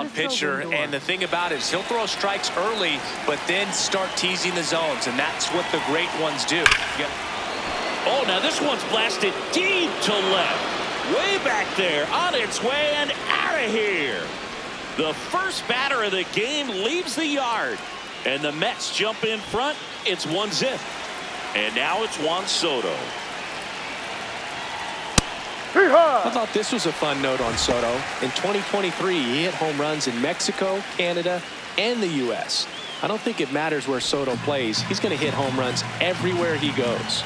one pitcher, and the thing about it is he'll throw strikes early, but then start teasing the zones, and that's what the great ones do. Oh, now this one's blasted deep to left. Way back there, on its way and out of here. The first batter of the game leaves the yard, and the Mets jump in front. It's 1-0. And now it's Juan Soto. I thought this was a fun note on Soto. In 2023, he hit home runs in Mexico, Canada, and the U.S. I don't think it matters where Soto plays. He's going to hit home runs everywhere he goes.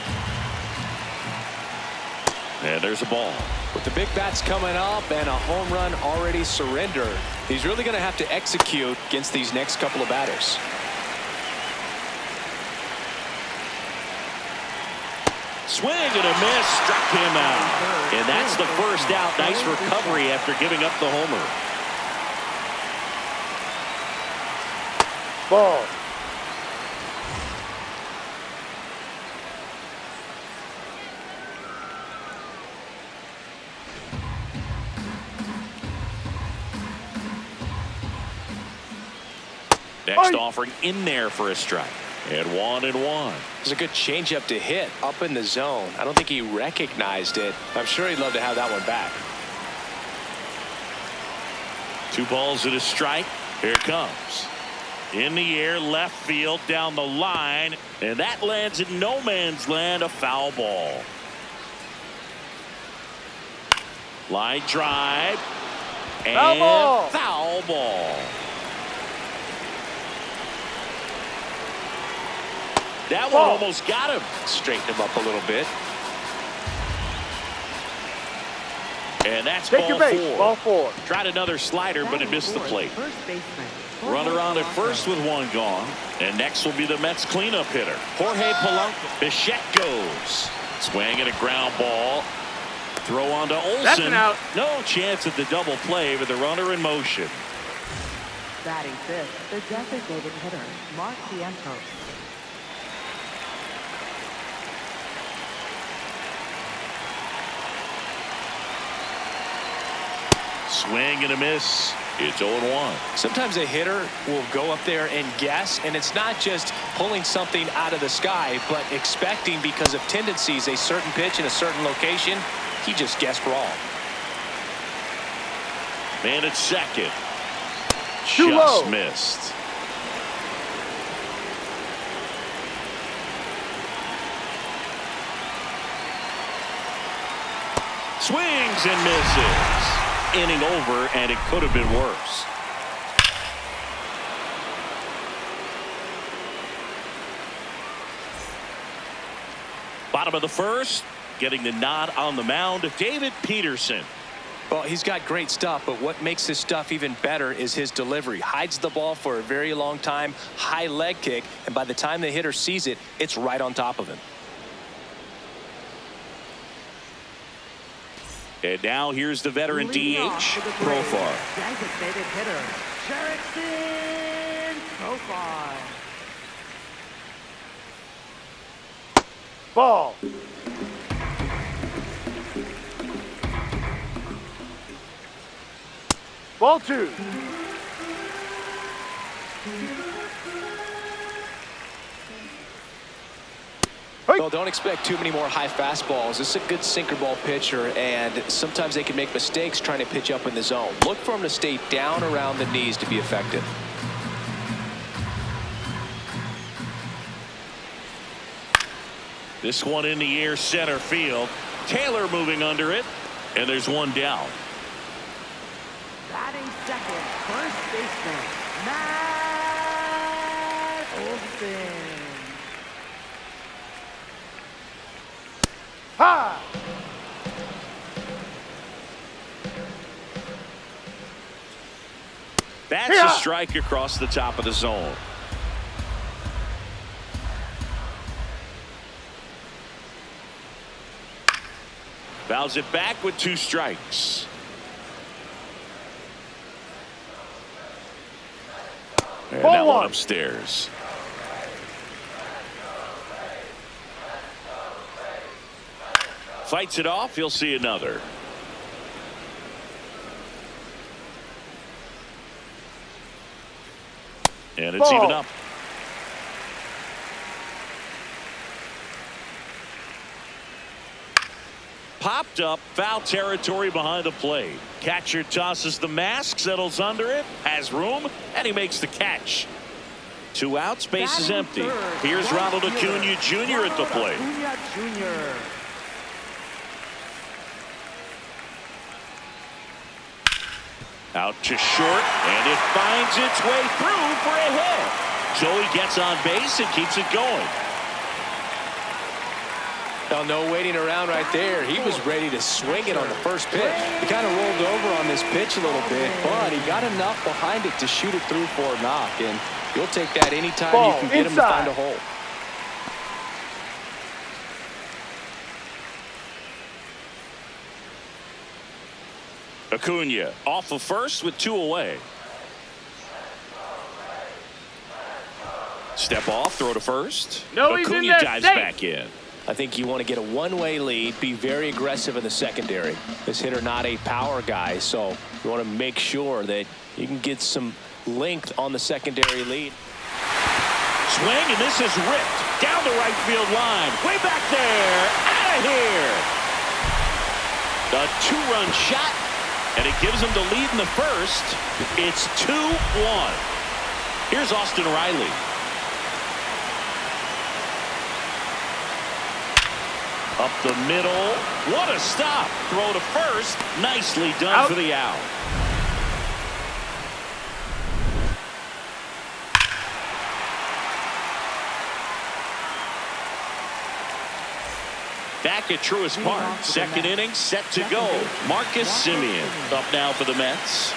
And there's a ball. With the big bats coming up and a home run already surrendered, he's really going to have to execute against these next couple of batters. Swing and a miss, struck him out. And that's the first out. Nice recovery after giving up the homer. Ball. Next offering in there for a strike. And 1-1. It's a good changeup to hit up in the zone. I don't think he recognized it. I'm sure he'd love to have that one back. 2 balls and a strike. Here it comes. In the air, left field, down the line. And that lands in no man's land, a foul ball. Line drive. And foul ball. Foul ball. That one almost got him. Straighten him up a little bit. And that's ball 4. Tried another slider, but it missed the plate. Runner on at first with one gone. And next will be the Mets cleanup hitter, Jorge Polanco. Bichette goes. Swing and a ground ball. Throw on to Olsen. That's an out. No chance at the double play with the runner in motion. Batting fifth, the designated hitter, Mark Vientos. Swing and a miss. It's 0-1. Sometimes a hitter will go up there and guess, and it's not just pulling something out of the sky, but expecting because of tendencies a certain pitch in a certain location. He just guessed wrong. Man at second. Too Just low. missed. Swings and misses. Inning over, and it could have been worse. Bottom of the first, getting the nod on the mound, David Peterson. Well, he's got great stuff, but what makes his stuff even better is his delivery. Hides the ball for a very long time, high leg kick, and by the time the hitter sees it, it's right on top of him. And now here's the veteran DH, Profar. Designated hitter, Jerickson Profar. Ball. Ball 2. Well, don't expect too many more high fastballs. This is a good sinker ball pitcher, and sometimes they can make mistakes trying to pitch up in the zone. Look for him to stay down around the knees to be effective. This one in the air, center field. Taylor moving under it, and there's one down. Batting second, first baseman, Matt Olson. Ha! That's a strike across the top of the zone. Fouls it back with 2 strikes. And that one upstairs. Fights it off. He'll see another. And it's even up. Popped up, foul territory behind the plate. Catcher tosses the mask, settles under it, has room, and he makes the catch. 2 outs, base is empty. Here's Ronald Acuna Jr. at the plate. Out to short, and it finds its way through for a hit. Joey gets on base and keeps it going. Well, no waiting around right there. He was ready to swing it on the first pitch. He kind of rolled over on this pitch a little bit, but he got enough behind it to shoot it through for a knock, and you'll take that anytime you can get him to find a hole. Acuna off of first with 2 away. Step off, throw to first. No, he's in Acuna there, dives safe. back in. I think you want to get a one-way lead, be very aggressive in the secondary. This hitter not a power guy, so you want to make sure that you can get some length on the secondary lead. Swing, and this is ripped down the right field line. Way back there, out of here. A 2-run shot, and it gives them the lead in the first. It's 2-1. Here's Austin Riley. Up the middle. What a stop. Throw to first. Nicely done for the out. Back at Truist Park. Second inning set to go. Marcus Semien up now for the Mets.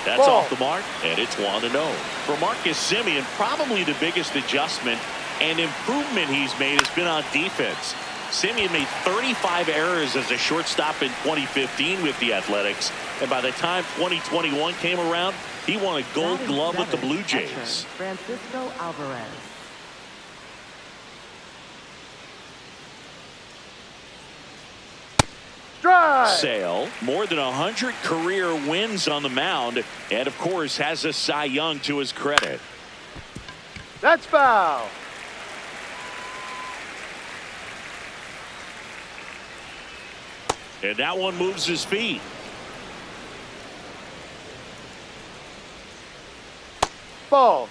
That's off the mark, and it's 1-0. For Marcus Semien, probably the biggest adjustment and improvement he's made has been on defense. Semien made 35 errors as a shortstop in 2015 with the Athletics, and by the time 2021 came around, he won a Gold Glove with the Blue Jays. Francisco Alvarez. Sale, more than 100 career wins on the mound, and of course has a Cy Young to his credit. That's foul. And that one moves his feet. Ball.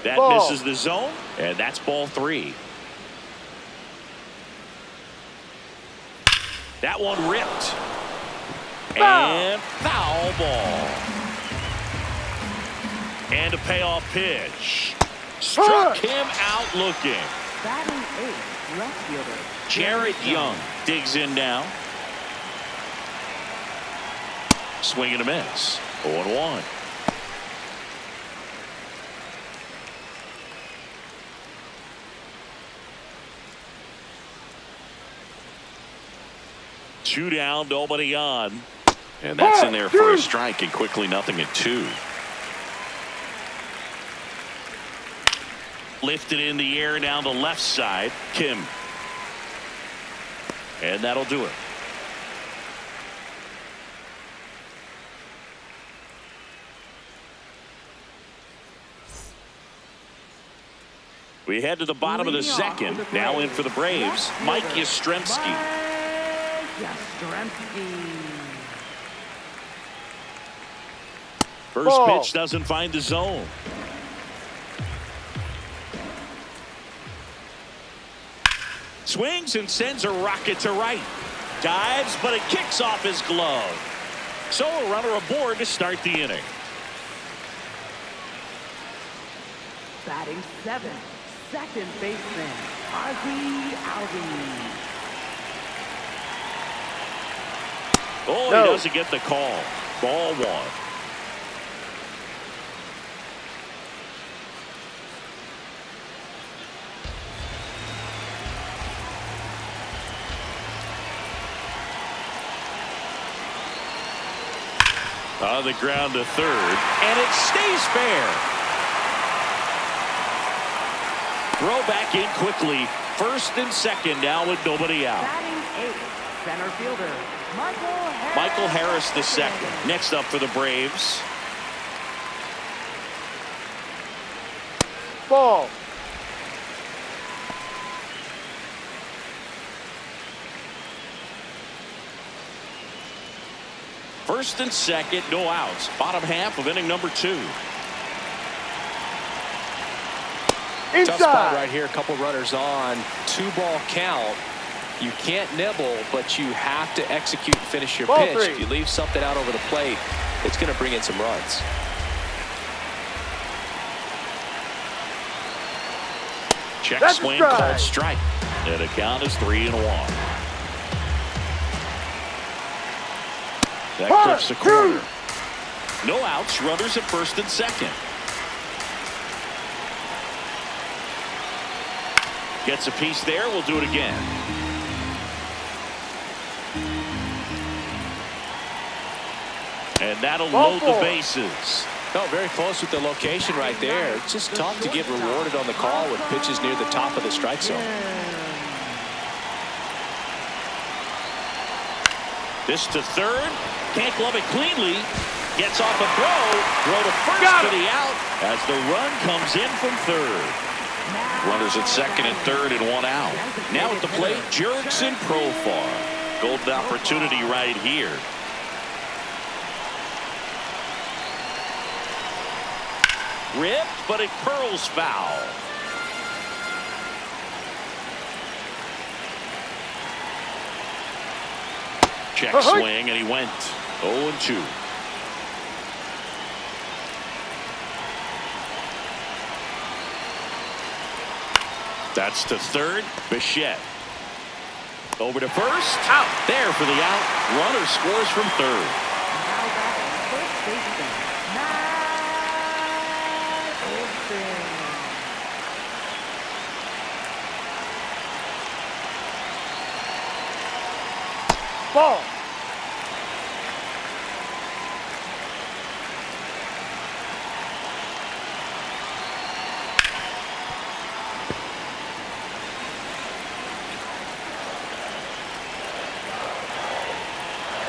That misses the zone, and that's ball 3. That one ripped. And foul ball. And a payoff pitch. Struck him out looking. Batting 8th, left fielder Jared Young digs in now. Swing and a miss. 0-1. Two down, nobody on. And that's in there for a strike, and quickly 0-2. Lifted in the air down the left side. Kim. And that'll do it. We head to the bottom of the second. Now in for the Braves, Mike Yastrzemski. First pitch doesn't find the zone. Swings and sends a rocket to right. Dives, but it kicks off his glove. So a runner aboard to start the inning. Batting 7th, second baseman Ozzie Albies. Oh, he doesn't get the call. Ball 1. On the ground to third, and it stays fair. Throw back in quickly, First and second now with nobody out. Batting eighth, center fielder, Michael Harris the second. Next up for the Braves. Ball. First and second, no outs. Bottom half of inning number 2. Inside. Tough spot right here. A couple runners on. 2-ball count. You can't nibble, but you have to execute and finish your Ball pitch. 3. If you leave something out over the plate, it's going to bring in some runs. Check That's a swing strike. called strike. And the count is 3-1. That clips the corner. No outs. Runners at first and second. Gets a piece there. We'll do it again. And that'll load the bases. Oh, very close with the location right there. It's just tough to get rewarded on the call with pitches near the top of the strike zone. This to third. Can't glove it cleanly. Gets off a throw to first for the out as the run comes in from third. Runners at second and third and 1 out. Now at the plate, Jurickson Profar. Golden opportunity right here. Ripped, but it curls foul. Check swing, and he went 0-2. That's to third. Bichette. Over to first. Out. There for the out. Runner scores from third. Ball.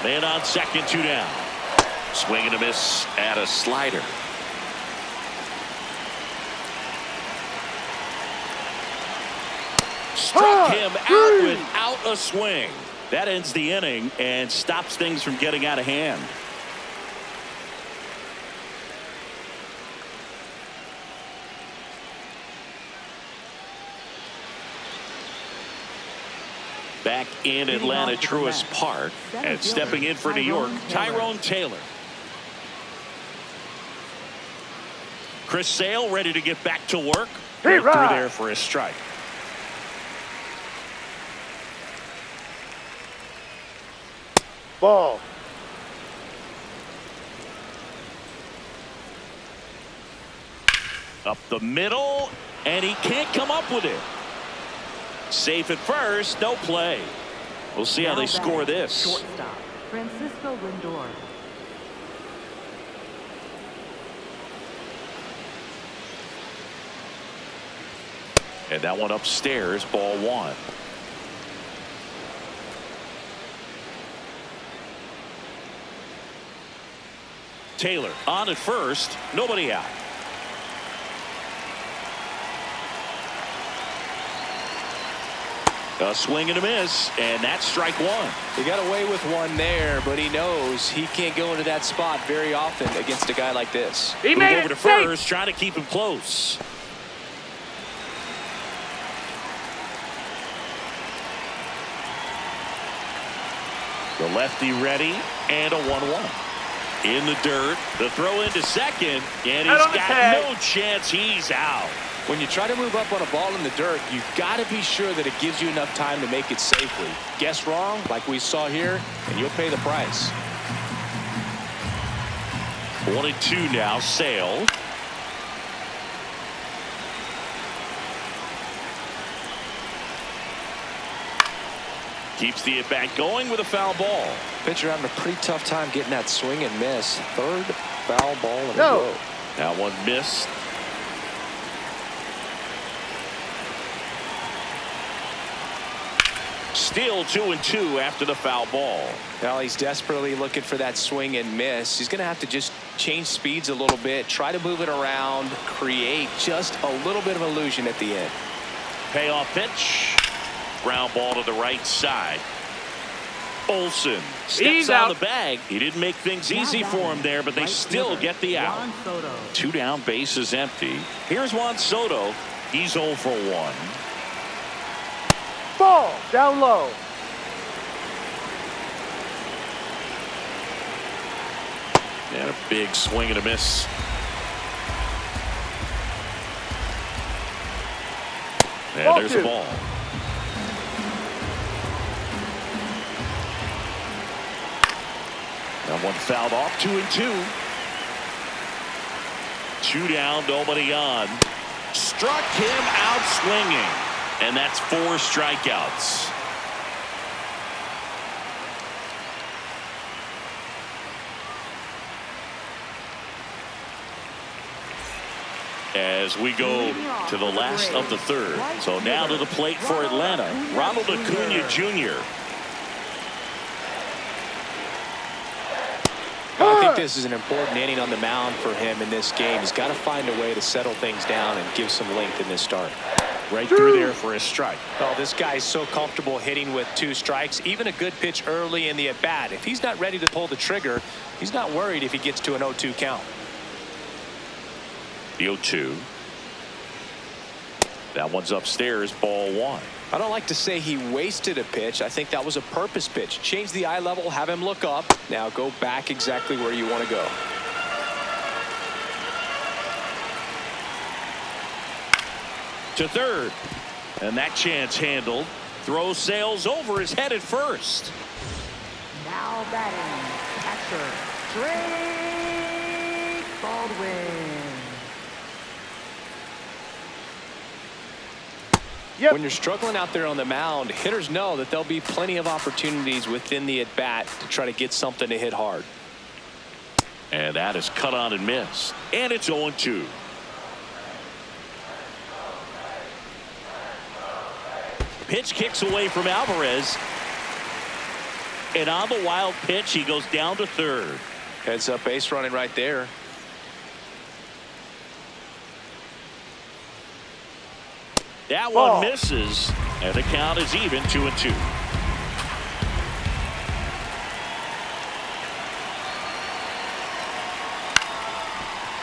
Man on second, 2 down. Swing and a miss at a slider. Struck him out without a swing. That ends the inning and stops things from getting out of hand. Back in Atlanta Truist Park and stepping in for New York, Tyrone Taylor. Chris Sale ready to get back to work. Through there for a strike. Ball. Up the middle, and he can't come up with it. Safe at first, no play. We'll see how they score this. Shortstop, Francisco Lindor. And that one upstairs, ball 1. Taylor on at first, nobody out. A swing and a miss, and that's strike 1. He got away with one there, but he knows he can't go into that spot very often against a guy like this. He Move made over it to safe. first, trying to keep him close. The lefty ready, and a 1-1. In the dirt, the throw into second, and he's got no chance. He's out. When you try to move up on a ball in the dirt, you've got to be sure that it gives you enough time to make it safely. Guess wrong, like we saw here, and you'll pay the price. 1-2 now, Sale. Keeps the at-bat going with a foul ball. Pitcher having a pretty tough time getting that swing and miss. Third foul ball in a No. row. That one missed. Still 2-2 after the foul ball. Well, he's desperately looking for that swing and miss. He's going to have to just change speeds a little bit, try to move it around, create just a little bit of illusion at the end. Payoff pitch. Ground ball to the right side. Olsen steps on the bag. He didn't make things easy for him there, but they still get the out. 2 down, bases empty. Here's Juan Soto. He's 0 for 1. Ball down low. And a big swing and a miss. And there's a ball. That one fouled off. 2-2. 2 down, nobody on. Struck him out swinging. And that's 4 strikeouts. As we go to the last of the third. So now to the plate for Atlanta, Ronald Acuna Jr. I think this is an important inning on the mound for him in this game. He's got to find a way to settle things down and give some length in this start. Right through there for a strike. Oh, this guy's so comfortable hitting with 2 strikes. Even a good pitch early in the at bat. If he's not ready to pull the trigger, he's not worried if he gets to an 0-2 count. The 0-2. That one's upstairs, ball 1. I don't like to say he wasted a pitch. I think that was a purpose pitch. Change the eye level, have him look up. Now go back exactly where you want to go. To third. And that chance handled. Throw sails over his head at first. Now batting, catcher, Drake Baldwin. Yep. When you're struggling out there on the mound, hitters know that there'll be plenty of opportunities within the at bat to try to get something to hit hard. And that is cut on and missed. And it's 0-2. Pitch kicks away from Alvarez. And on the wild pitch, he goes down to third. Heads up base running right there. That Ball. one misses, and the count is even, 2-2.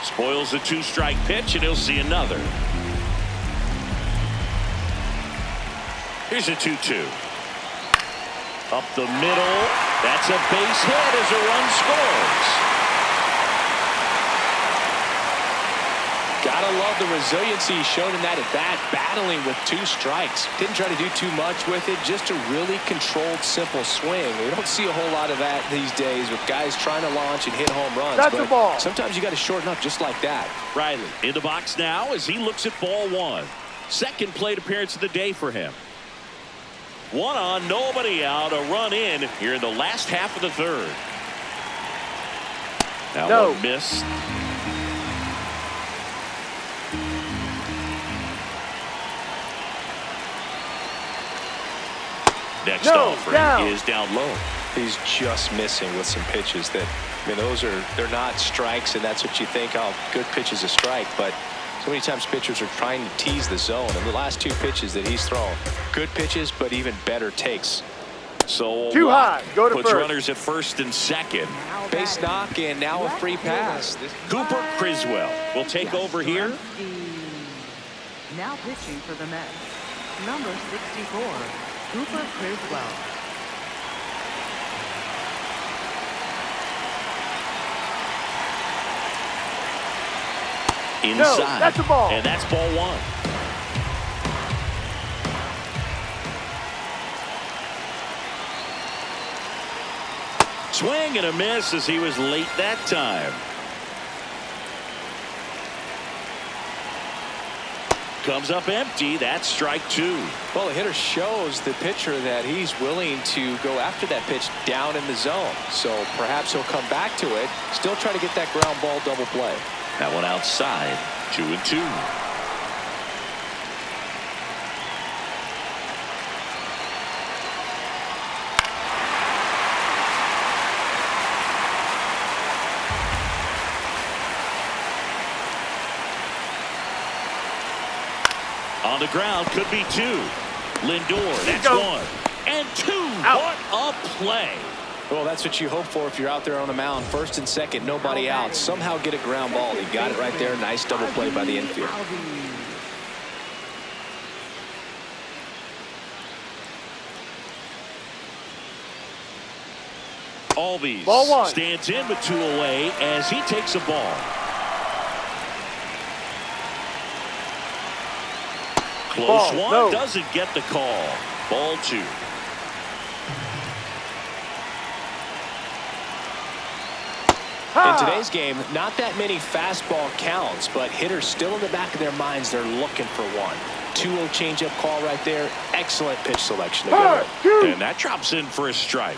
Spoils the 2-strike pitch, and he'll see another. Here's a 2-2. Up the middle. That's a base hit as a run scores. Gotta love the resiliency he showed in that at bat, battling with 2 strikes. Didn't try to do too much with it, just a really controlled, simple swing. We don't see a whole lot of that these days with guys trying to launch and hit home runs. That's a ball. Sometimes you got to shorten up just like that. Riley in the box now as he looks at ball 1. Second plate appearance of the day for him. 1 on, nobody out, a run in here in the last half of the third. That one missed. Next offering is down low. He's just missing with some pitches that, I mean, they're not strikes, and that's what you think, oh, good pitch is a strike, but so many times pitchers are trying to tease the zone, and the last 2 pitches that he's thrown, good pitches, but even better takes. So too high, go to puts first. Runners at first and second. Base knock, and now a free pass. Cooper Criswell will take over here. Now pitching for the Mets, number 64, Cooper Criswell. Inside. That's a ball. And that's ball 1. Swing and a miss as he was late that time. Comes up empty. That's strike 2. Well, the hitter shows the pitcher that he's willing to go after that pitch down in the zone. So perhaps he'll come back to it, still try to get that ground ball double play. That one outside. 2-2. On the ground, could be 2. Lindor, that's go. 1. And 2. Out. What a play. Well, that's what you hope for if you're out there on the mound. First and second, nobody out. Somehow get a ground ball. He got it right there. Nice double play by the infield. Albies Ball 1. stands in with 2 away as he takes a ball. Close Ball, one, no. doesn't get the call. Ball 2. In today's game, not that many fastball counts, but hitters still in the back of their minds, they're looking for one. 2-0 changeup call right there. Excellent pitch selection. And that drops in for a strike.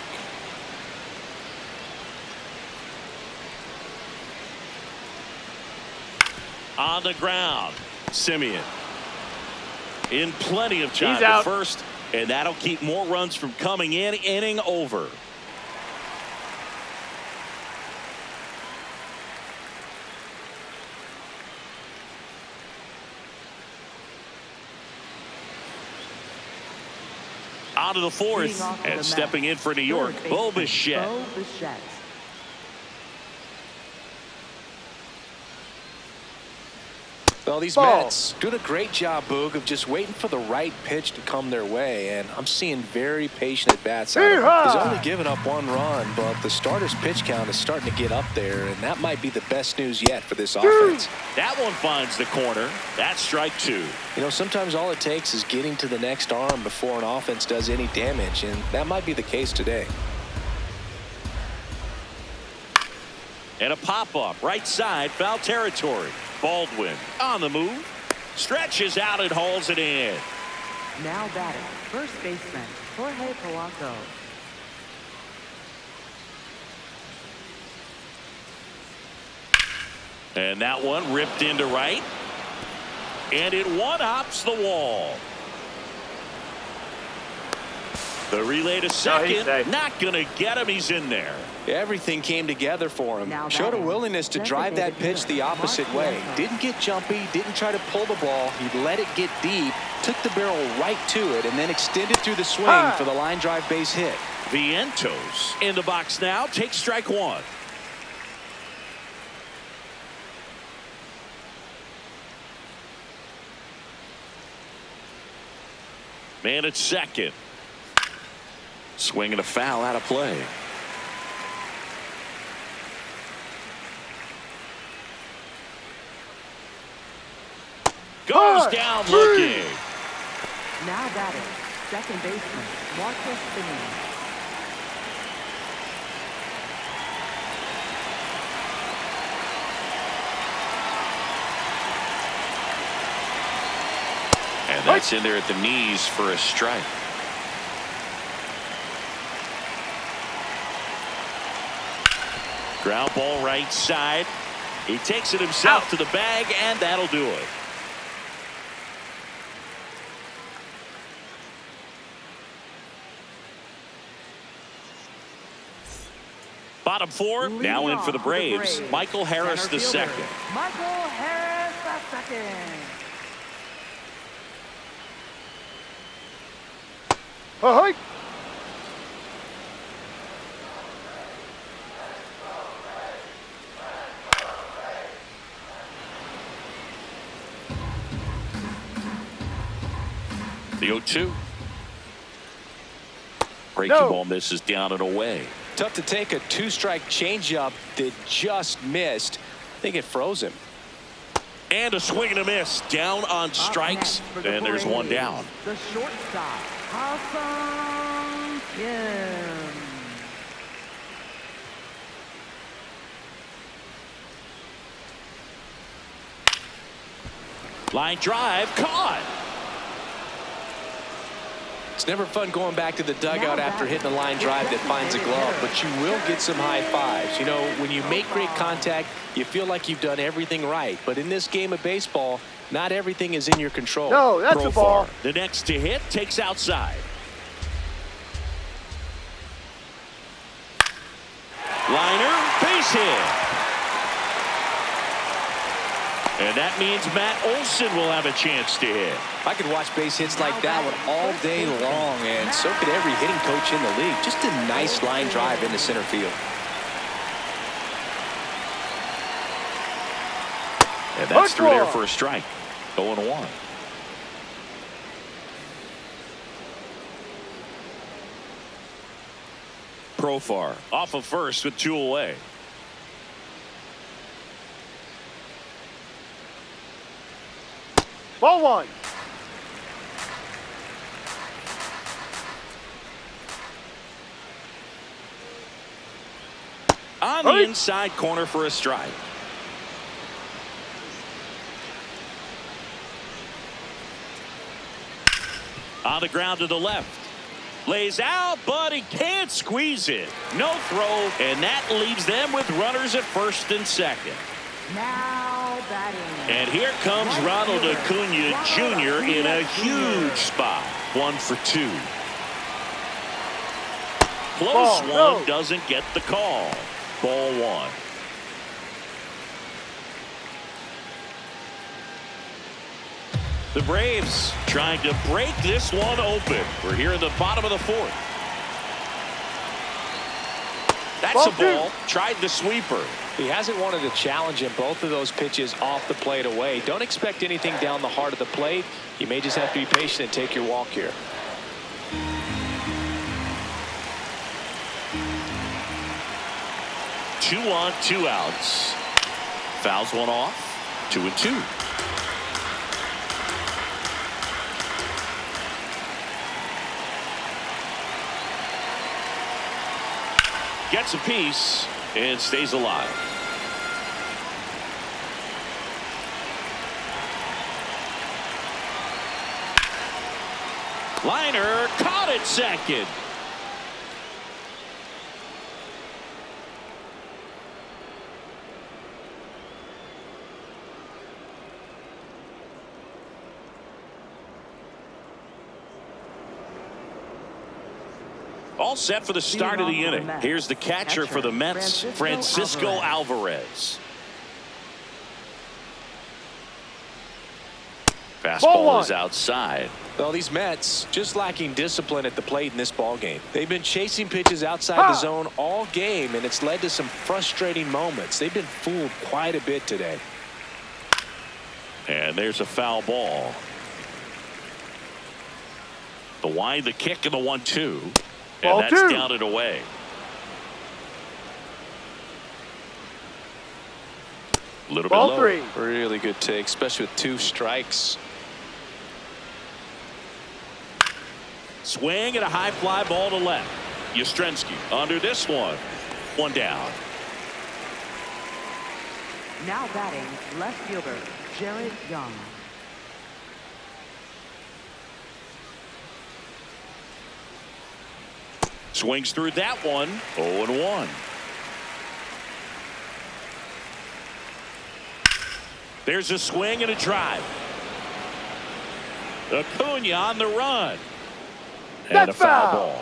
On the ground, Simeon. In plenty of time He's out. at first, and that'll keep more runs from coming in. Inning over. Out of the 4th, and stepping in for New York, Bo Bichette. Well, these Mets doing a great job, Boog, of just waiting for the right pitch to come their way, and I'm seeing very patient at-bats out of him. He's only given up 1 run, but the starter's pitch count is starting to get up there, and that might be the best news yet for this offense. That one finds the corner. That's strike 2. You know, sometimes all it takes is getting to the next arm before an offense does any damage, and that might be the case today. And a pop-up, right side, foul territory. Baldwin on the move. Stretches out and hauls it in. Now batting, first baseman, Jorge Polanco. And that one ripped into right. And it one-hops the wall. The relay to second. Not going to get him. He's in there. Everything came together for him. Showed a willingness to drive that pitch the opposite way. Didn't get jumpy, didn't try to pull the ball. He let it get deep, took the barrel right to it, and then extended through the swing for the line drive base hit. Vientos in the box now. Takes strike 1. Man at second. Swinging a foul out of play. Goes down looking. Now batting, second baseman, Marcus Simeon. And that's in there at the knees for a strike. Ground ball right side. He takes it himself to the bag, and that'll do it. Bottom 4, now in for the Braves. Michael Harris the second. Michael Harris the second. Ahoy! The 0-2. Breaking ball misses down and away. Tough to take a 2-strike changeup that just missed. I think it froze him. And a swing and a miss. Down on strikes. And there's one down. The shortstop, Ha-Seong Kim. Line drive caught. It's never fun going back to the dugout after hitting a line drive that finds a glove, but you will get some high fives. You know, when you make great contact, you feel like you've done everything right. But in this game of baseball, not everything is in your control. No, that's a ball. The next to hit takes outside. Liner, base hit. And that means Matt Olson will have a chance to hit. I could watch base hits like that one all day long, and so could every hitting coach in the league. Just a nice line drive into center field. And that's through there for a strike. 0-1. Profar off of first with 2 away. Ball 1. On the inside corner for a strike. On the ground to the left. Lays out, but he can't squeeze it. No throw, and that leaves them with runners at first and second. Now batting. And here comes Ronald Acuna Jr. in a huge spot. 1 for 2. Close one, doesn't get the call. Ball 1. The Braves trying to break this one open. We're here in the bottom of the 4th. That's a ball. Tried the sweeper. He hasn't wanted to challenge him. Both of those pitches off the plate away. Don't expect anything down the heart of the plate. You may just have to be patient and take your walk here. Two on, 2 outs. Fouls one off. 2-2. Gets a piece and stays alive. Liner caught it second. All set for the start of the inning. Here's the catcher for the Mets, Francisco Alvarez. Fastball is outside. Well, these Mets just lacking discipline at the plate in this ball game. They've been chasing pitches outside the zone all game, and it's led to some frustrating moments. They've been fooled quite a bit today. And there's a foul ball. The wind, the kick, and the 1-2. And that's down and away. A little bit low. 3. Really good take, especially with 2 strikes. Swing and a high fly ball to left. Yastrzemski under this one. 1 down. Now batting, left fielder, Jared Young. Swings through that one. 0-1. There's a swing and a drive. Acuna on the run. And a foul ball.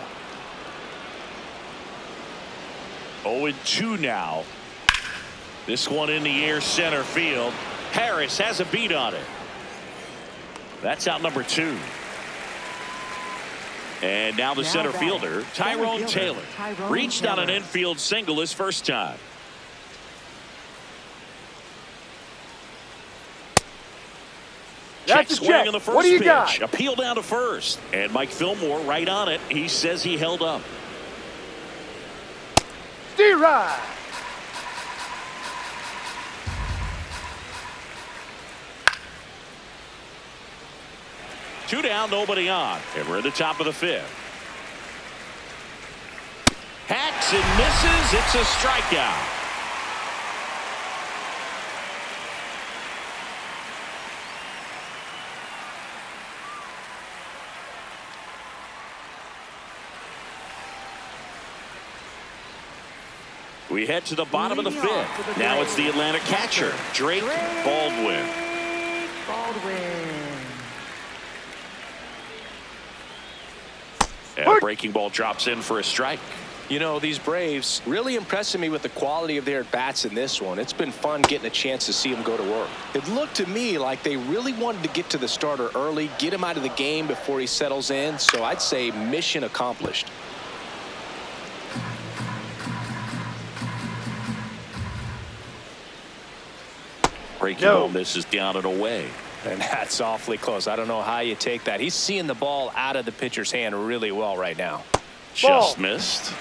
0-2 now. This one in the air center field. Harris has a beat on it. That's out number 2. And now the center fielder, Tyrone Taylor, reached on an infield single his first time. Check swing on the first pitch. Appeal down to first. And Mike Fillmore right on it. He says he held up. D-Ride. Two down, nobody on. And we're at the top of the 5th. Hacks and misses. It's a strikeout. We head to the bottom of the 5th. Now it's the Atlanta catcher, Drake Baldwin. And a breaking ball drops in for a strike. You know, these Braves really impressing me with the quality of their at-bats in this one. It's been fun getting a chance to see them go to work. It looked to me like they really wanted to get to the starter early, get him out of the game before he settles in. So I'd say mission accomplished. Breaking ball misses down and away. And that's awfully close. I don't know how you take that. He's seeing the ball out of the pitcher's hand really well right now. Just missed.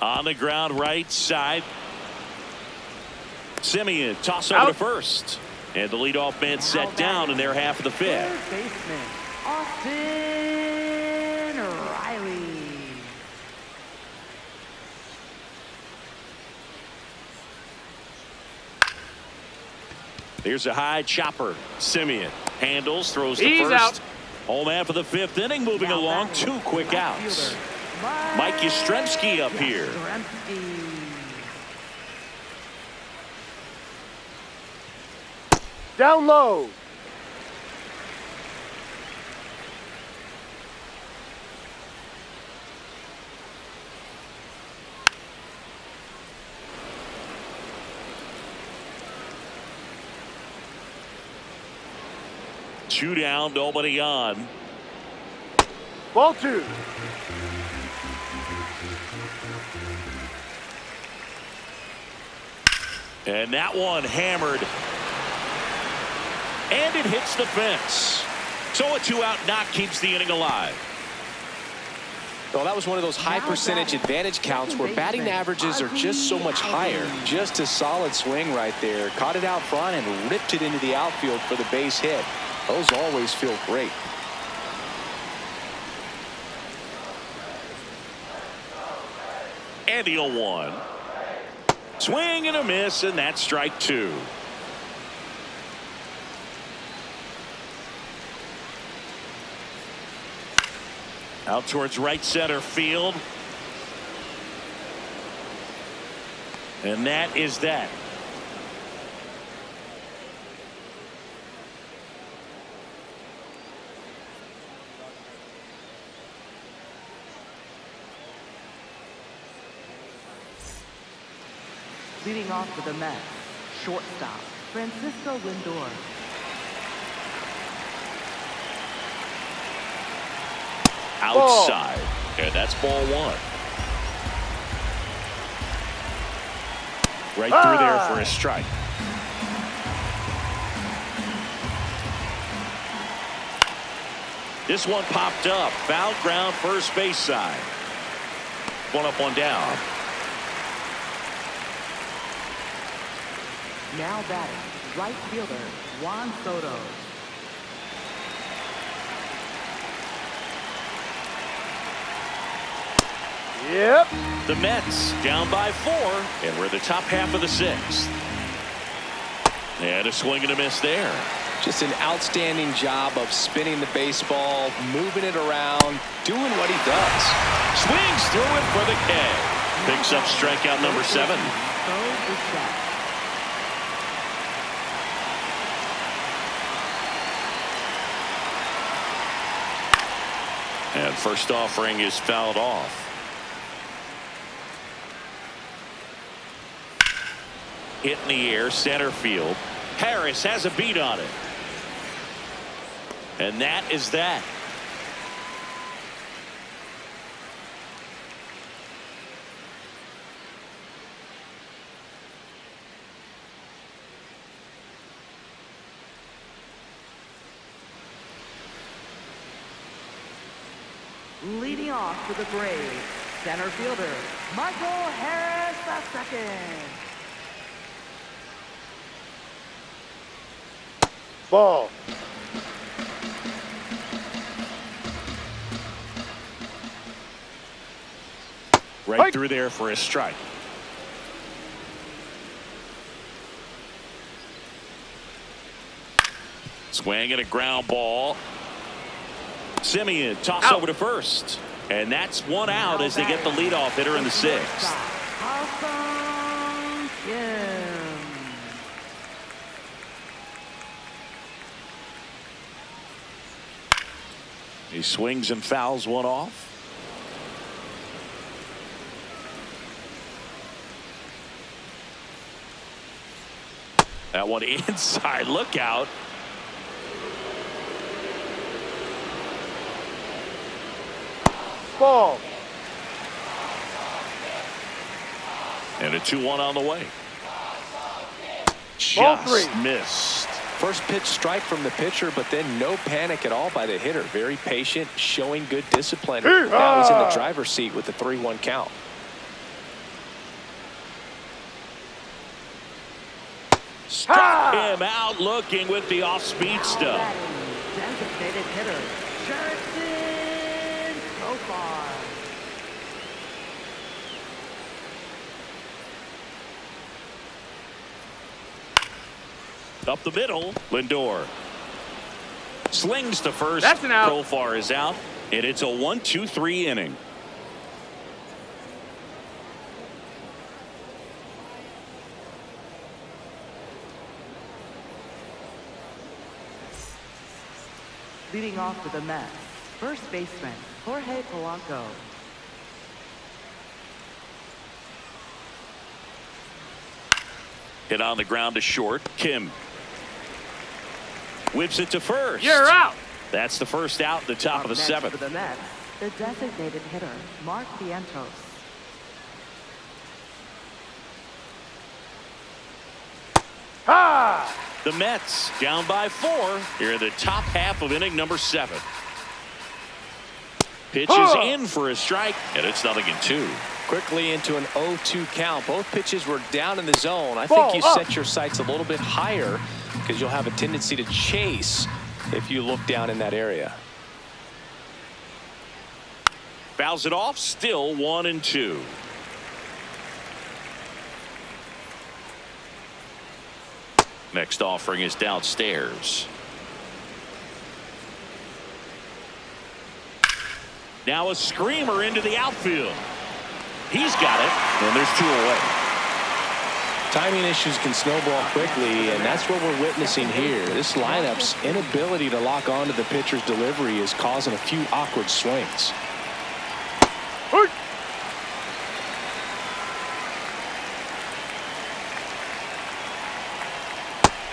On the ground right side. Simeon toss over to first. And the leadoff man set down in their half of the fifth. Third baseman, Austin Riley. Here's a high chopper. Simeon handles, throws to first. Out. Home man for the fifth inning, moving along. 2 quick outs. Mike Yastrzemski up here. Yastrzemski. Down low. Two down, nobody on. Ball 2. And that one hammered. And it hits the fence. So a 2-out knock keeps the inning alive. Well, that was one of those high percentage advantage counts where batting averages are just so much higher. Just a solid swing right there. Caught it out front and ripped it into the outfield for the base hit. Those always feel great. And the 0-1. Swing and a miss, and that's strike 2. Out towards right center field. And that is that. Leading off for the Mets, shortstop, Francisco Lindor. Outside. And that's ball 1. Right through there for a strike. This one popped up. Foul ground, first base side. One up, one down. Now batting, right fielder, Juan Soto. Yep. The Mets down by 4, and we're the top half of the 6th. And a swing and a miss there. Just an outstanding job of spinning the baseball, moving it around, doing what he does. Swings through it for the K. Picks up strikeout number 7. And first offering is fouled off. Hit in the air, center field. Harris has a beat on it. And that is that. Leading off for the Braves, center fielder, Michael Harris II. Ball. Right through there for a strike. Swing and a ground ball. Simeon toss over to first. And that's one out as they get the leadoff hitter in the 6th. Awesome Kim. He swings and fouls one off. That one inside. Look out. Ball. And a 2-1 on the way. Ball Just 3. missed. First pitch strike from the pitcher, but then no panic at all by the hitter. Very patient, showing good discipline. Now he's in the driver's seat with the 3-1 count. Struck him out looking with the off-speed stuff. Designated hitter, Justin Profar. Up the middle, Lindor slings to first. That's an out. Profar is out, and it's a 1-2-3 inning. Leading off for the Mets, first baseman, Jorge Polanco. Hit on the ground to short. Kim whips it to first. You're out. That's the first out, the top of the Up next seventh. for the Mets, the designated hitter, Mark Vientos. Ha! The Mets down by 4 here in the top half of inning number 7. Pitch is in for a strike, and it's 0-2. Quickly into an 0-2 count. Both pitches were down in the zone. I Ball think you up. set your sights a little bit higher because you'll have a tendency to chase if you look down in that area. Fouls it off, still 1-2. Next offering is downstairs. Now a screamer into the outfield. He's got it, and there's 2 away. Timing issues can snowball quickly, and that's what we're witnessing here. This lineup's inability to lock onto the pitcher's delivery is causing a few awkward swings.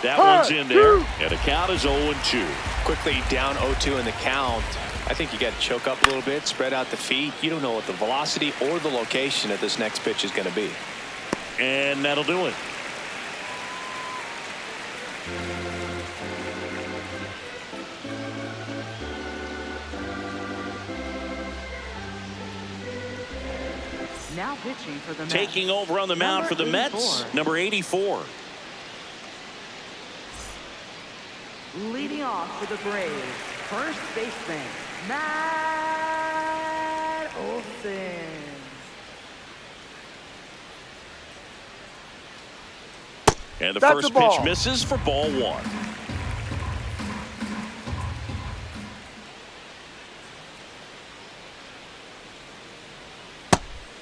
That one's in there, and the count is 0-2. Quickly down 0-2 in the count. I think you got to choke up a little bit, spread out the feet. You don't know what the velocity or the location of this next pitch is going to be. And that'll do it. Now pitching for the Mets. Taking over on the mound for the Mets, number 84. Leading off for the Braves, first baseman, Matt Olson. And the That's first the ball. pitch misses for ball 1.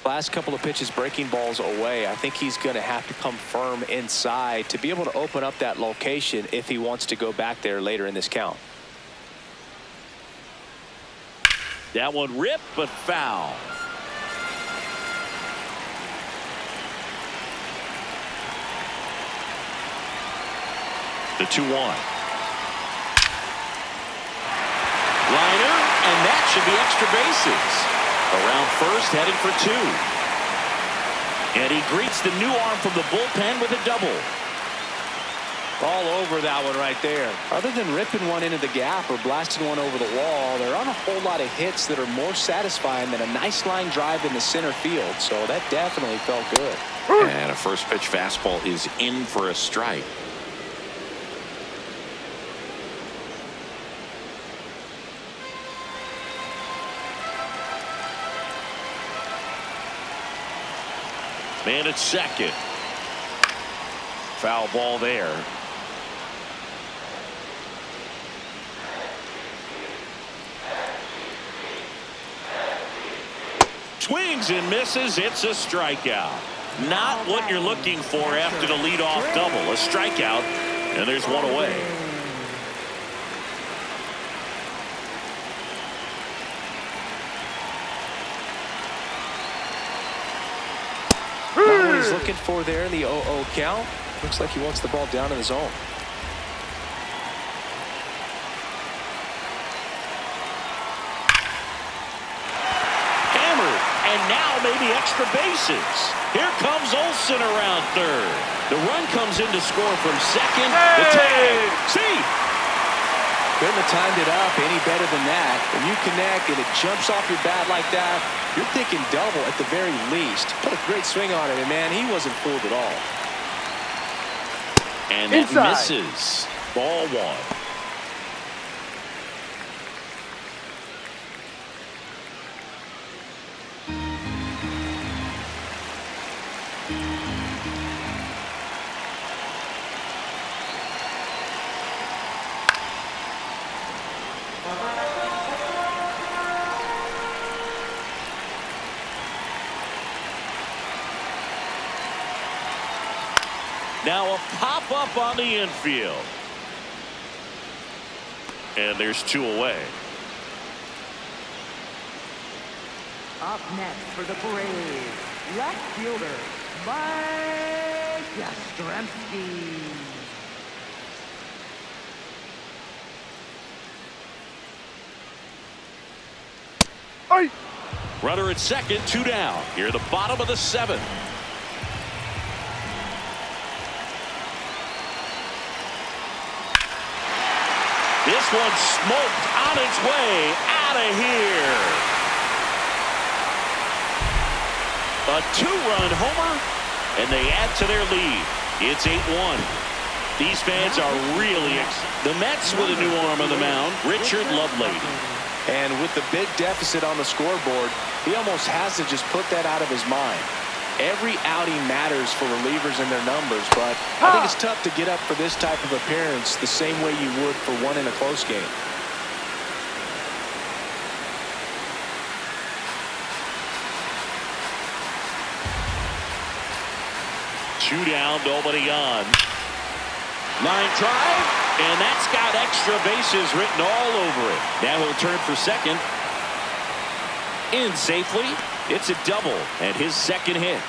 Last couple of pitches breaking balls away. I think he's going to have to come firm inside to be able to open up that location if he wants to go back there later in this count. That one ripped, but foul. The 2-1. Liner, and that should be extra bases. Around first, heading for 2. And he greets the new arm from the bullpen with a double. All over that one right there. Other than ripping one into the gap or blasting one over the wall, there aren't a whole lot of hits that are more satisfying than a nice line drive in the center field. So that definitely felt good. And a first pitch fastball is in for a strike. Man at second. Foul ball there. Swings and misses. It's a strikeout. Not what you're looking for after the leadoff double. A strikeout, and there's 1 away. he's looking for there in the 0-0 count. Looks like he wants the ball down in the zone. Hammered, and now maybe extra bases. Here comes Olsen around third. The run comes in to score from second. The tag. See? Couldn't have timed it up any better than that. When you connect and it jumps off your bat like that, you're thinking double at the very least. Put a great swing on it, and man, he wasn't fooled at all. And that misses. Ball one. Now a pop-up on the infield. And there's two away. Up next for the Braves, left fielder, Mike Yastrzemski. Hey. Runner at second, two down. Here at the bottom of the seventh. This one smoked on its way out of here. A two-run homer, and they add to their lead. It's 8-1. These fans are really excited. The Mets with a new arm on the mound, Richard Lovelady. And with the big deficit on the scoreboard, he almost has to just put that out of his mind. Every outing matters for relievers and their numbers, but I think it's tough to get up for this type of appearance the same way you would for one in a close game. Two down, nobody on. Line drive, and that's got extra bases written all over it. Now he'll turn for second. In safely. It's a double and his second hit.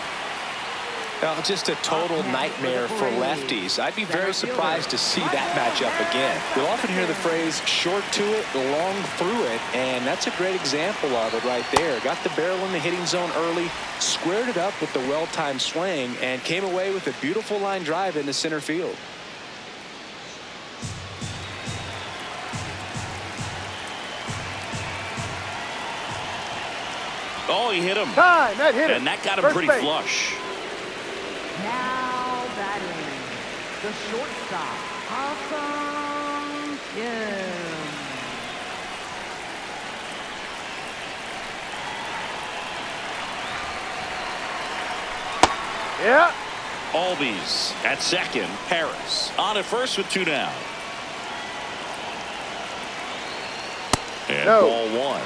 Well, just a total nightmare for lefties. I'd be very surprised to see that matchup again. You'll often hear the phrase short to it, long through it, and that's a great example of it right there. Got the barrel in the hitting zone early, squared it up with the well-timed swing, and came away with a beautiful line drive into center field. Oh, he hit him. Time, that hit him. And that got him First pretty base. flush. Now batting, the shortstop, Awesome Kim. Yeah. Albies at second. Harris on at first with two down. And No. ball one.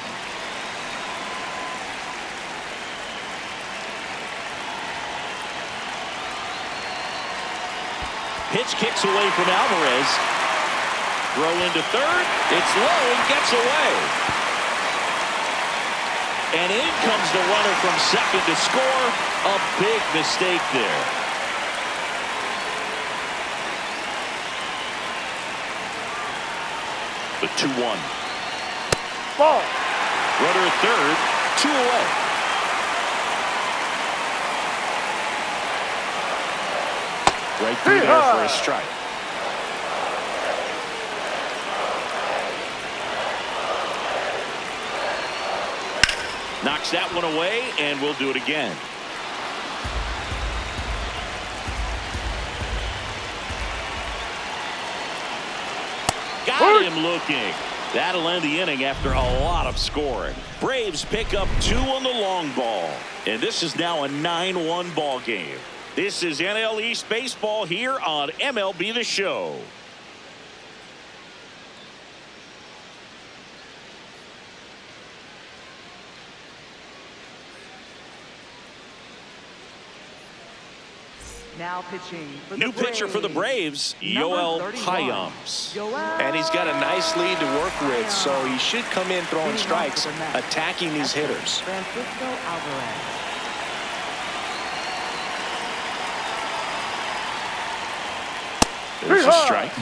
Pitch kicks away from Alvarez. Throw into third. It's low and gets away. And in comes the runner from second to score. A big mistake there. The 2-1. Ball. Runner at third. Two away. Right through there for a strike. Knocks that one away, and we'll do it again. Got him looking. That'll end the inning after a lot of scoring. Braves pick up two on the long ball, and this is now a 9-1 ball game. This is NL East Baseball here on MLB The Show. Now pitching for the New pitcher for the Braves, Yoel Number 31, Payams. And he's got a nice lead to work with, so he should come in throwing strikes, attacking these hitters. Francisco Alvarez. There's a strike.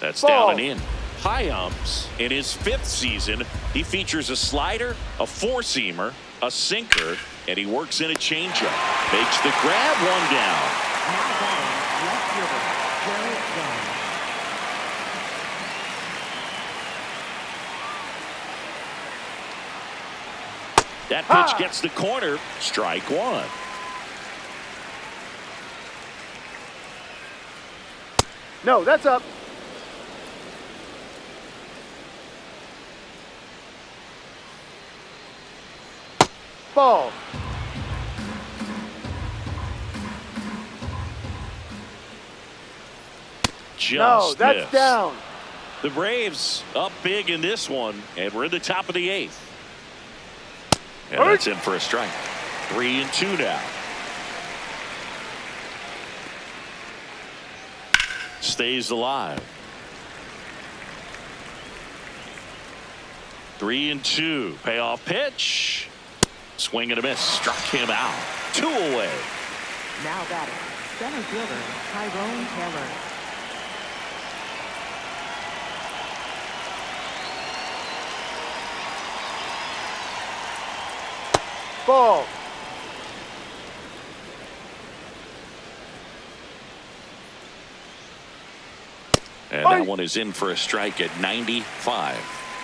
That's down and in. Hyams, in his 5th season, he features a slider, a four-seamer, a sinker, and he works in a changeup. Makes the grab, one down. Now batting, left fielder, Jared Young. That pitch gets the corner. Strike one. No, that's up. Ball. No, that's missed. down. The Braves up big in this one, and we're in the top of the 8th. And that's in for a strike. 3-2 now. Stays alive. 3-2. Payoff pitch. Swing and a miss. Struck him out. 2 away. Now batting, center fielder, Tyrone Taylor. Ball. And that one is in for a strike at 95.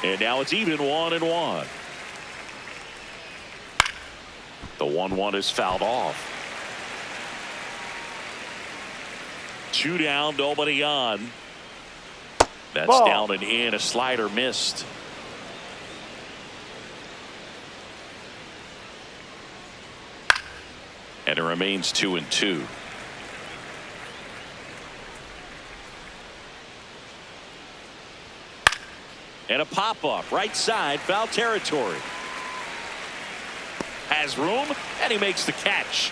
And now it's even 1-1. The 1-1 is fouled off. 2 down, nobody on. That's Ball. down and in. A slider missed. And it remains 2-2. And a pop-up right side, foul territory. Has room, and he makes the catch.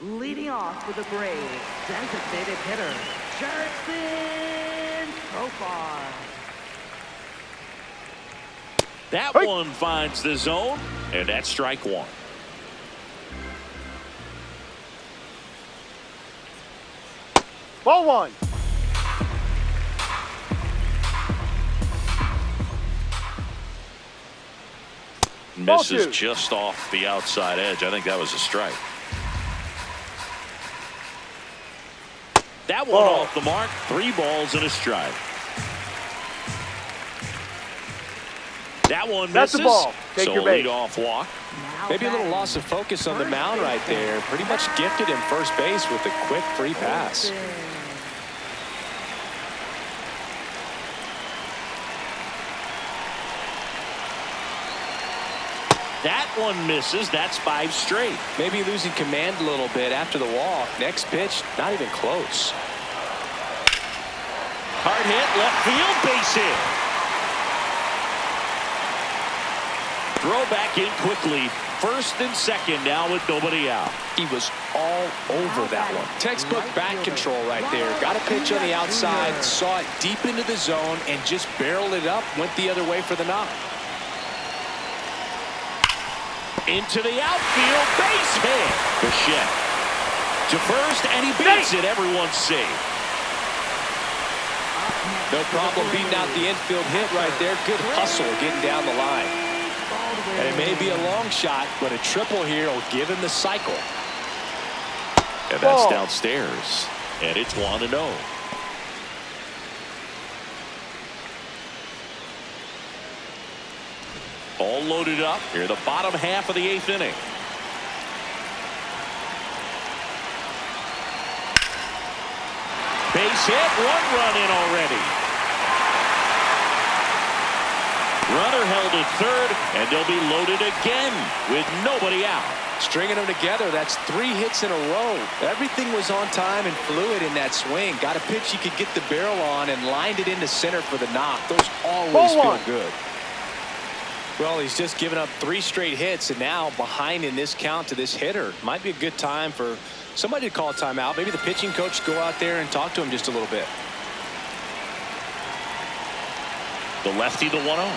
Leading off for the Braves, designated hitter, Jurickson Profar. That Hey. one finds the zone, and that's strike one. Ball one. Misses two. just off the outside edge. I think that was a strike. That one Ball. off the mark. 3 balls and a strike. That one That's misses. the ball. Take So your base. lead off walk. Now Maybe a little batting, loss of focus on the first mound right baseman, there. Pretty much gifted him first base with a quick free pass. Olsen. That one misses. That's 5 straight. Maybe losing command a little bit after the walk. Next pitch, not even close. Hard hit, left field, base hit. Throw back in quickly. First and second now with nobody out. He was all over that one. Textbook bat control right there. Got a pitch on the outside, saw it deep into the zone, and just barreled it up, went the other way for the knock. Into the outfield, base hit. Bichette to first, and he beats it. Everyone's safe. No problem beating out the infield hit right there. Good hustle getting down the line. And it may be a long shot, but a triple here will give him the cycle. And that's Ball. downstairs. And it's 1-0. All loaded up here, the bottom half of the 8th inning. Base hit, 1 run in already. Runner held at third, and they'll be loaded again with nobody out. Stringing them together, that's 3 hits in a row. Everything was on time and fluid in that swing. Got a pitch he could get the barrel on and lined it into center for the knock. Those always Ball feel one. good. Well, he's just given up 3 straight hits, and now behind in this count to this hitter. Might be a good time for somebody to call a timeout. Maybe the pitching coach go out there and talk to him just a little bit. The lefty, the 1-0.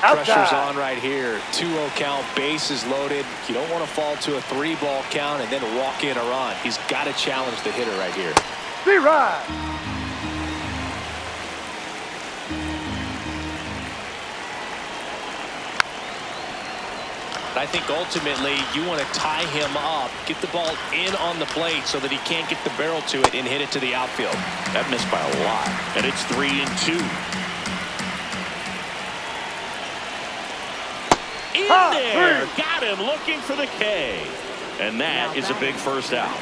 Pressure's on right here. 2-0 count, bases loaded. You don't want to fall to a 3-ball count and then walk in a run. He's got to challenge the hitter right here. 3 run. I think ultimately you want to tie him up, get the ball in on the plate so that he can't get the barrel to it and hit it to the outfield. That missed by a lot, and it's 3-2. In there, got him looking for the K, and that is a big first out.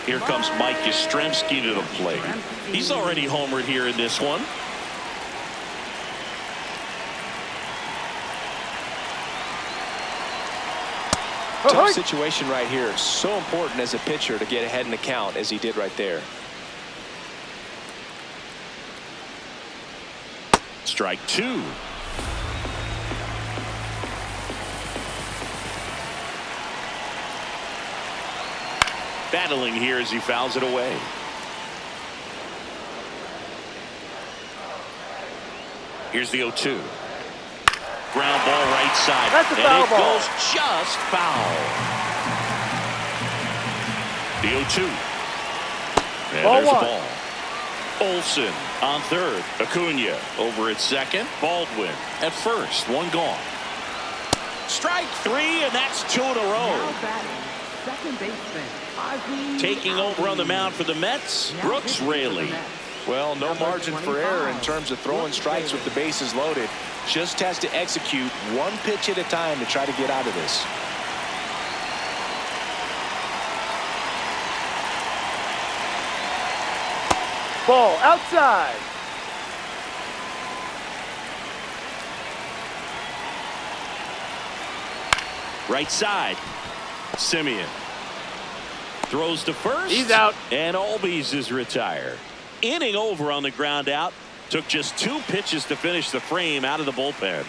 Here comes Mike Yastrzemski to the plate. He's already homered here in this one. Tough situation right here. So important as a pitcher to get ahead in the count as he did right there. Strike 2. Battling here as he fouls it away. Here's the 0-2. Ground ball right side. That's a and foul it ball. goes just foul. The 0-2. And Ball there's a one. ball. Olsen on third. Acuna over at second. Baldwin at first. 1 gone. Strike 3, and that's 2 in a row. Now batting, second baseman, Ozzie Taking over on the mound for the Mets, Now Brooks pitching for the Raley. Mets. Well, no Number margin for error in 25, terms of throwing strikes with the bases loaded. Just has to execute 1 pitch at a time to try to get out of this. Ball outside. Right side. Simeon throws to first. He's out. And Albies is retired. Inning over on the ground out. Took just 2 pitches to finish the frame out of the bullpen.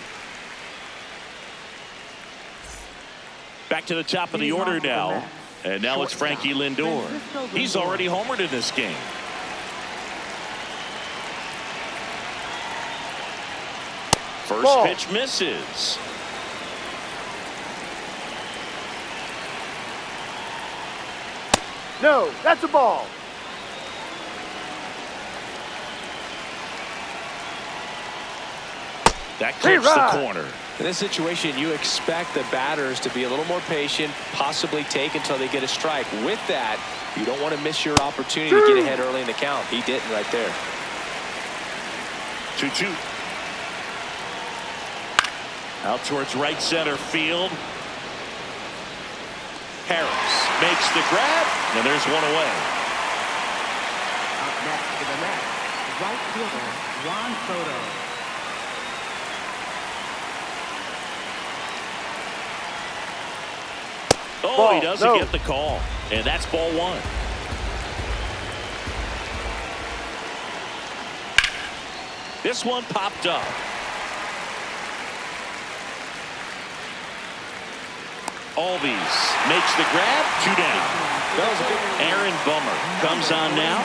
Back to the top of the order now. And now it's Frankie Lindor. He's already homered in this game. First Ball. pitch misses. No, that's a ball. That clips the Right. corner. In this situation, you expect the batters to be a little more patient, possibly take until they get a strike. With that, you don't want to miss your opportunity to get ahead early in the count. He didn't right there. 2-2. Out towards right center field. Harris makes the grab, and there's one away. Up next for the Mets, right fielder, Juan Soto. Oh, Ball. he doesn't No. get the call, and that's ball 1. This one popped up. Albies makes the grab. 2 down. That was a big. Aaron Bummer comes on now.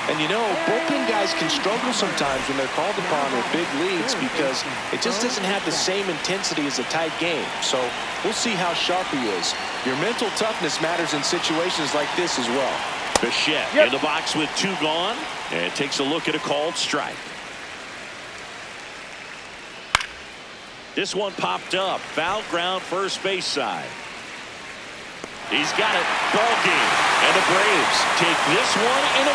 And you know, bullpen guys can struggle sometimes when they're called upon with big leads because it just doesn't have the same intensity as a tight game. So we'll see how sharp he is. Your mental toughness matters in situations like this as well. Bichette Yep. in the box with 2 gone, and takes a look at a called strike. This one popped up. Foul ground first base side. He's got it. Ball game. And the Braves take this one in a